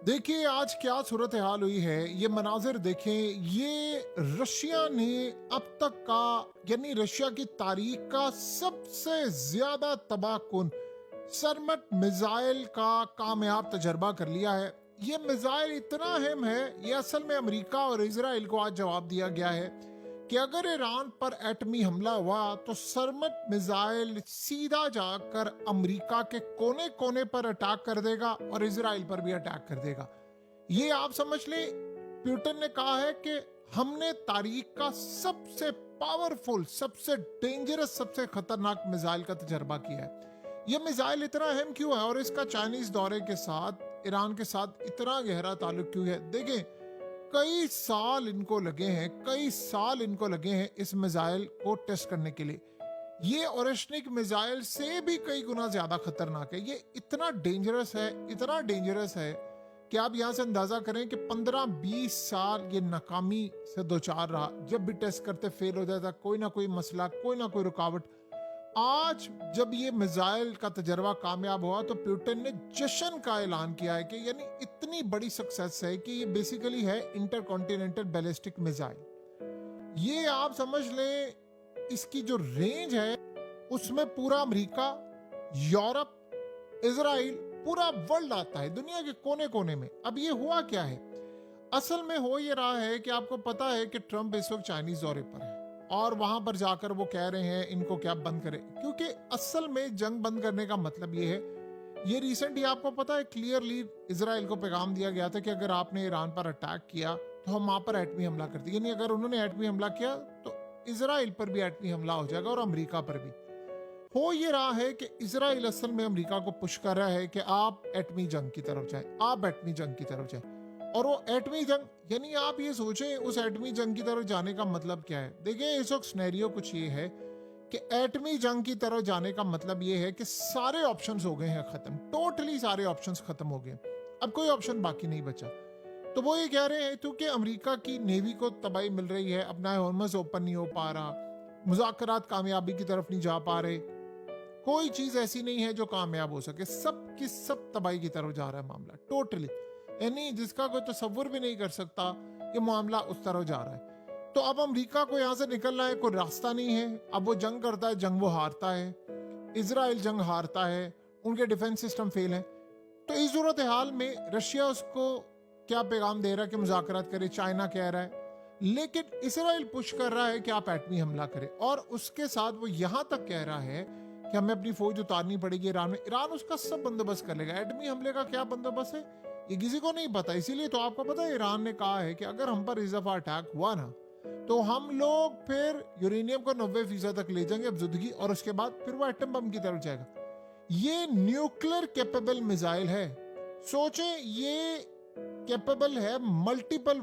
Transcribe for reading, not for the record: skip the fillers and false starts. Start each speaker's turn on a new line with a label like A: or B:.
A: देखिए आज क्या सूरत हाल हुई है, ये मनाजिर देखें। ये रशिया ने अब तक का यानी रशिया की तारीख का सबसे ज्यादा तबाहकुन सरमट मिसाइल का कामयाब तजर्बा कर लिया है। ये मिसाइल इतना अहम है, ये असल में अमेरिका और इसराइल को आज जवाब दिया गया है कि अगर ईरान पर एटमी हमला हुआ तो सरमट मिसाइल सीधा जाकर अमेरिका के कोने कोने पर अटैक कर देगा और इसराइल पर भी अटैक कर देगा। ये आप समझ लें, पुतिन ने कहा है कि हमने तारीख का सबसे पावरफुल, सबसे डेंजरस, सबसे खतरनाक मिसाइल का तजर्बा किया है। यह मिसाइल इतना अहम क्यों है और इसका चाइनीज दौरे के साथ, ईरान के साथ इतना गहरा ताल्लुक क्यों है? देखें, कई साल इनको लगे हैं इस मिसाइल को टेस्ट करने के लिए। ये ओरेशनिक मिसाइल से भी कई गुना ज्यादा खतरनाक है। ये इतना डेंजरस है कि आप यहां से अंदाजा करें कि 15-20 साल ये नाकामी से दो चार रहा। जब भी टेस्ट करते फेल हो जाता, कोई ना कोई मसला, कोई ना कोई रुकावट। आज जब ये मिसाइल का तजर्बा कामयाब हुआ तो पुतिन ने जश्न का ऐलान किया है कि यानी इतनी बड़ी सक्सेस है कि ये बेसिकली है इंटरकॉन्टिनेंटल बैलिस्टिक मिसाइल। ये आप समझ लें, इसकी जो रेंज है उसमें पूरा अमेरिका, यूरोप, इजराइल, पूरा वर्ल्ड आता है, दुनिया के कोने कोने में। अब ये हुआ क्या है? असल में हो ये रहा है कि आपको पता है कि ट्रंप इस वक्त चाइनीज दौरे पर है और वहां पर जाकर वो कह रहे हैं इनको क्या बंद करें, क्योंकि असल में जंग बंद करने का मतलब ये है। ये रिसेंटली आपको पता है क्लियरली इजराइल को पैगाम दिया गया था कि अगर आपने ईरान पर अटैक किया तो हम वहां पर एटमी हमला करते, यानी अगर उन्होंने एटमी हमला किया तो इजराइल पर भी एटमी हमला हो जाएगा और अमेरिका पर भी। हो ये रहा है कि इजराइल असल में अमेरिका को पुश कर रहा है कि आप एटमी जंग की तरफ जाएं, आप एटमी जंग की तरफ जाएं। और वो एटमी जंग, यानी आप ये सोचें उस एटमी जंग की तरफ जाने का मतलब क्या है। देखिए इस वक्त सिनेरियो कुछ ये है कि एटमी जंग की तरफ जाने का मतलब ये है कि सारे ऑप्शंस हो गए हैं खत्म, टोटली सारे ऑप्शंस खत्म हो गए, अब कोई ऑप्शन बाकी नहीं बचा। तो वो ये कह रहे हैं क्योंकि अमेरिका की नेवी को तबाही मिल रही है, अपना हॉर्मस ओपन नहीं हो पा रहा, मुज़ाकरात कामयाबी की तरफ नहीं जा पा रहे, कोई चीज ऐसी नहीं है जो कामयाब हो सके, सब की सब तबाही की तरफ जा रहा है मामला टोटली, यानी जिसका कोई तसव्वुर भी नहीं कर सकता ये मामला उस तरफ जा रहा है। तो अब अमेरिका को यहां से निकलना है, कोई रास्ता नहीं है। अब वो जंग करता है, जंग वो हारता है, इजराइल जंग हारता है, उनके डिफेंस सिस्टम फेल है। तो इस सूरत हाल में रशिया उसको क्या पैगाम दे रहा है कि मुज़ाकरात करे, चाइना कह रहा है, लेकिन इसराइल पुश कर रहा है कि आप एटमी हमला करें। और उसके साथ वो यहां तक कह रहा है कि हमें अपनी फौज उतारनी पड़ेगी ईरान में, ईरान उसका सब बंदोबस्त कर लेगा। एटमी हमले का क्या बंदोबस्त है ये किसी को नहीं पता। इसीलिए तो आपको पता है ईरान ने कहा है कि अगर हम पर इस दफा अटैक हुआ ना तो हम लोग फिर यूरेनियम को 90% तक ले जाएंगे अफजुदगी, और उसके बाद फिर वो एटम बम की तरफ जाएगा। ये न्यूक्लियर कैपेबल मिसाइल है। सोचें, ये कैपेबल है मल्टीपल